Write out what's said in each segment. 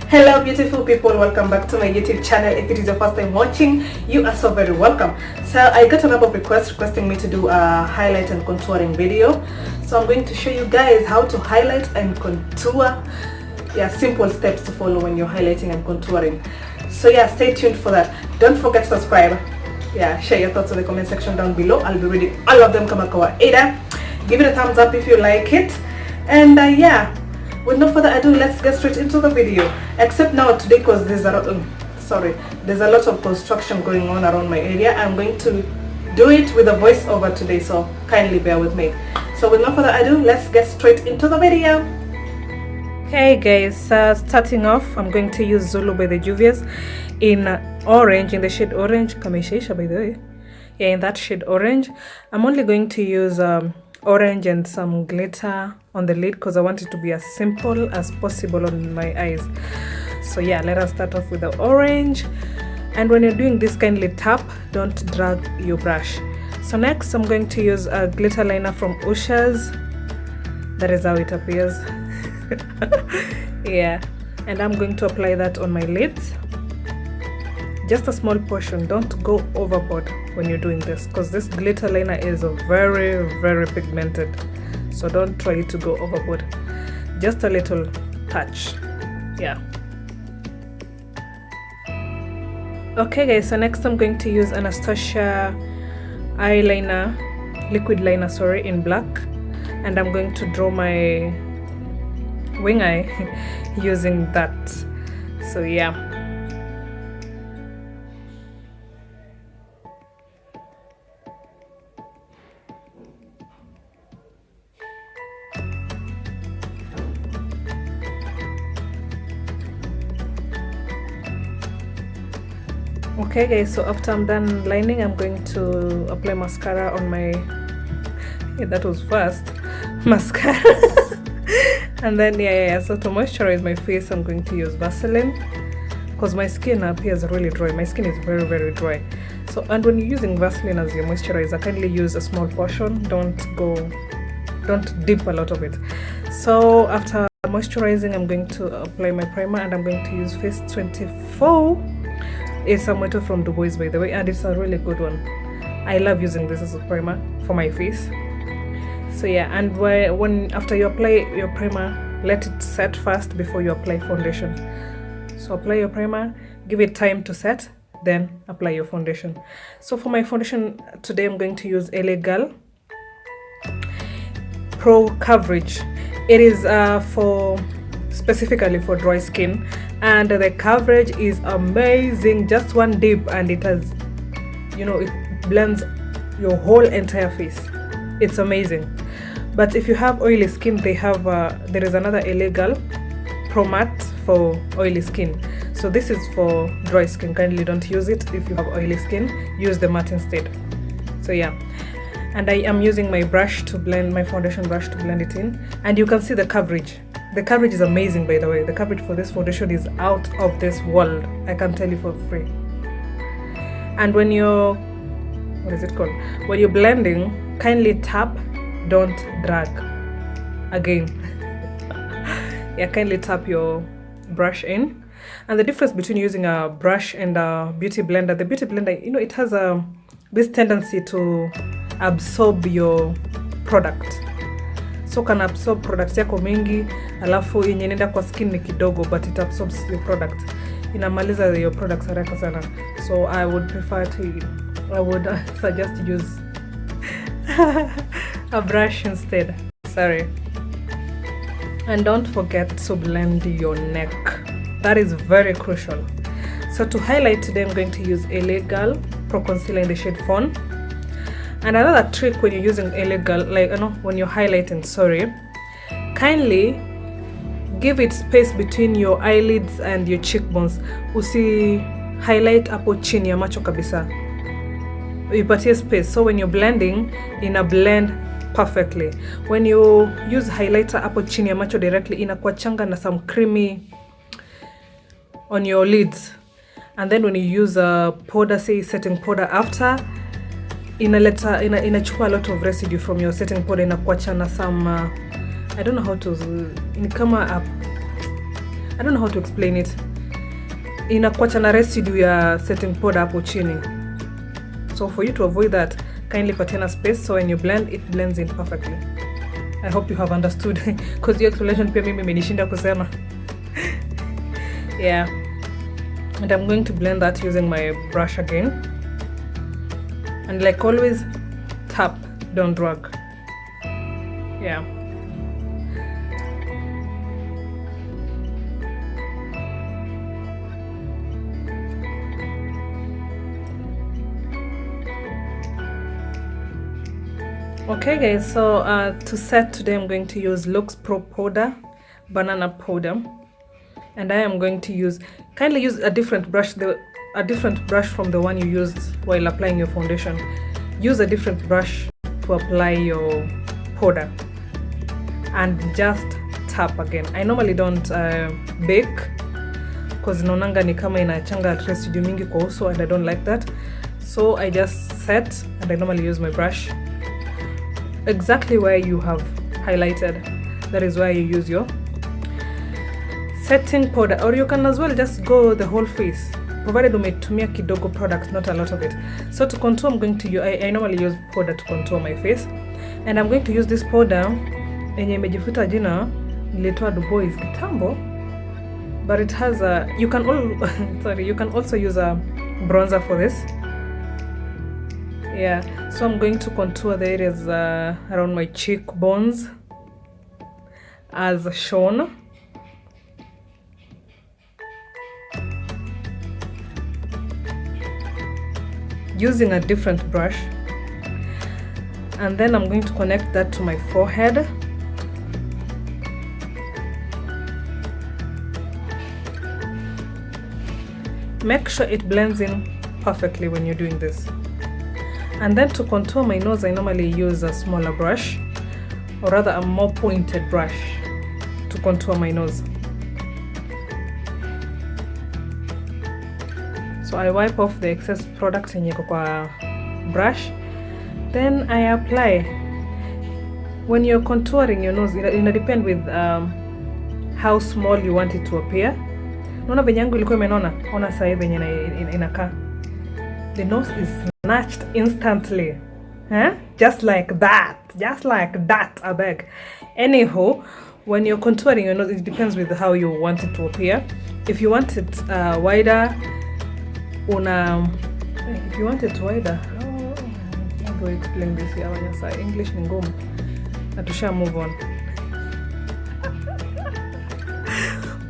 Hello beautiful people, welcome back to my YouTube channel. If it is your first time watching, you are so very welcome. So I got a lot of requests requesting me to do a highlight and contouring video, so I'm going to show you guys how to highlight and contour. Yeah, simple steps to follow when you're highlighting and contouring. So yeah, stay tuned for that. Don't forget to subscribe. Yeah, share your thoughts in the comment section down below. I'll be reading all of them kama kawaida. Give it a thumbs up if you like it. And yeah, with no further ado, let's get straight into the video. Except now today, because there's a lot of construction going on around my area. I'm going to do it with a voiceover today, so kindly bear with me. So with no further ado, let's get straight into the video. Okay guys, starting off, I'm going to use Zulu by the Juvias in orange, in the shade orange. Kameshaisha, by the way. Yeah, in that shade orange. I'm only going to use orange and some glitter on the lid because I want it to be as simple as possible on my eyes. So yeah, let us start off with the orange. And when you're doing this, kindly tap, don't drag your brush. So next, I'm going to use a glitter liner from Ushas. That is how it appears. Yeah, and I'm going to apply that on my lids. Just a small portion, don't go overboard when you're doing this, because this glitter liner is very pigmented, so don't try to go overboard. Just a little touch. Yeah. Okay guys, so next I'm going to use Anastasia eyeliner, liquid liner, sorry, in black, and I'm going to draw my wing eye using that. So yeah. Okay guys, so after I'm done lining, I'm going to apply mascara on my, yeah, that was fast, mascara. And then yeah, so to moisturize my face, I'm going to use Vaseline, because my skin appears really dry. My skin is very dry. So, and when you're using Vaseline as your moisturizer, kindly use a small portion, don't dip a lot of it. So after moisturizing, I'm going to apply my primer, and I'm going to use Face 24. It's a mwitu from Du Bois, by the way, and it's a really good one. I love using this as a primer for my face. So yeah, and when after you apply your primer, let it set first before you apply foundation. So apply your primer, give it time to set, then apply your foundation. So for my foundation today, I'm going to use LA Girl Pro Coverage. It is specifically for dry skin, and the coverage is amazing. Just one dip and it has, it blends your whole entire face. It's amazing. But if you have oily skin, they have there is another LA Girl Pro Matte for oily skin. So this is for dry skin. Kindly don't use it if you have oily skin. Use the matte instead. So yeah, and I am using my brush to blend, my foundation brush to blend it in, and you can see the coverage. The coverage is amazing, by the way. The coverage for this foundation is out of this world. I can tell you for free. And when you're, what is it called? When you're blending, kindly tap, don't drag. Again. Yeah, kindly tap your brush in. And the difference between using a brush and a beauty blender, the beauty blender, it has this tendency to absorb your product. So can absorb products yako mingi, alafu yenye inaenda kwa skin ni kidogo, but it absorbs your product. Inamaliza your products haraka sana. So I would suggest to use a brush instead. Sorry. And don't forget to blend your neck. That is very crucial. So to highlight today, I'm going to use LA Girl Pro Concealer in the shade Fawn. And another trick when you're using LA Girl, when you're highlighting, kindly give it space between your eyelids and your cheekbones. Usi highlight hapo chini ya macho kabisa. Uipatie space, so when you're blending, blend perfectly. When you use highlighter hapo chini ya macho directly, inakuwa changa na some creamy on your lids. And then when you use a powder, say setting powder after, inachukua a lot of residue from your setting powder, inakuacha na some I don't know how to, ni kama I don't know how to explain it. Inakuacha na residue ya setting powder hapo chini. So for you to avoid that, kindly patiana space so when you blend, it blends in perfectly. I hope you have understood because your explanation pia mimi imenishinda kusema. Yeah. And I'm going to blend that using my brush again. And like always, tap, don't drag. Yeah. Okay guys, so to set today I'm going to use Luxe Pro powder, banana powder, and I am going to use, kindly use a different brush, a different brush from the one you used while applying your foundation. Use a different brush to apply your powder and just tap again. I normally don't bake because naonanga ni kama inachanga residue mingi kwa uso and I don't like that, so I just set and I normally use my brush exactly where you have highlighted. That is where you use your setting powder, or you can as well just go the whole face provided umetumia kidogo product, not a lot of it. So to contour I'm going to use, I normally use powder to contour my face, and I'm going to use this powder enye imejifuta jina nilitoa Dubois kitambo, but it has a, you can all sorry, you can also use a bronzer for this. Yeah, so I'm going to contour the areas around my cheekbones as shown. Using a different brush, and then I'm going to connect that to my forehead. Make sure it blends in perfectly when you're doing this. And then to contour my nose, I normally use a smaller brush, or rather a more pointed brush to contour my nose. So I wipe off the excess product in your brush, then I apply. When you're contouring your nose, it depends with how small you want it to appear. Naona venye yangu ilikuwa imenona, ona sasa hivi venye inakaa. The nose is snatched instantly. Just like that. Just like that, I beg. Anyhow, when you're contouring your nose, it depends with how you want it to appear. If you want it wider, if you want it wider, how do I explain this here? English ni ngumu. Natusha move on.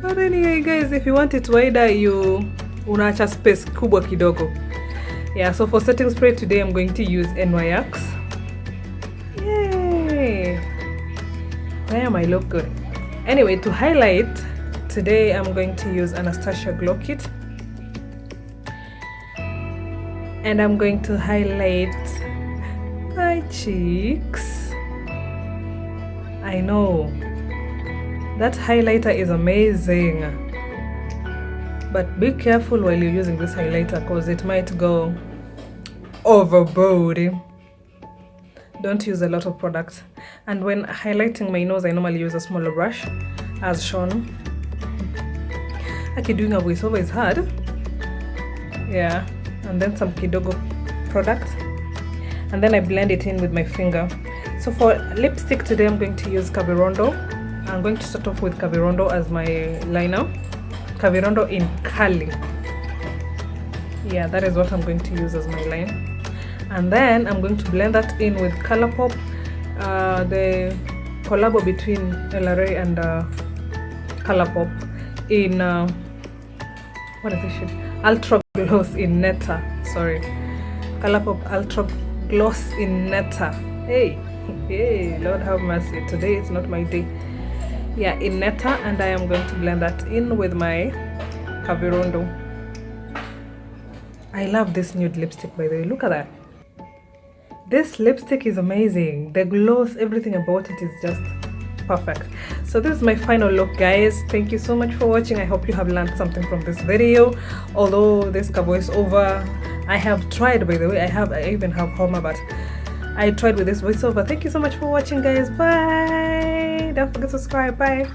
But anyway guys, if you want it wider, you unaacha space kubwa kidogo. Yeah, so for setting spray today I'm going to use NYX. Yay! Damn, I look good. Anyway, to highlight, today I'm going to use Anastasia Glow Kit. And I'm going to highlight my cheeks. I know, that highlighter is amazing. But be careful while you're using this highlighter because it might go overboard. Don't use a lot of products. And when highlighting my nose, I normally use a smaller brush, as shown. Actually, doing a voiceover is hard. Yeah, and then some kidogo product. And then I blend it in with my finger. So for lipstick today, I'm going to use Kavirondo. I'm going to start off with Kavirondo as my liner. Kavirondo in Curly. Yeah, that is what I'm going to use as my line. And then I'm going to blend that in with Colourpop, the collab between Ellarie and Colourpop in what is this shit? Ultra Gloss in Netta. Sorry, Colourpop Ultra Gloss in Netta. Hey, hey, Lord have mercy. Today is not my day. Yeah, in Netta, and I am going to blend that in with my Kavirondo. I love this nude lipstick, by the way. Look at that. This lipstick is amazing. The gloss, everything about it is just perfect. So this is my final look, guys. Thank you so much for watching. I hope you have learned something from this video. Although this voice over, I have tried, by the way. I even have Homa, but I tried with this voiceover. Thank you so much for watching, guys. Bye. Don't forget to subscribe. Bye.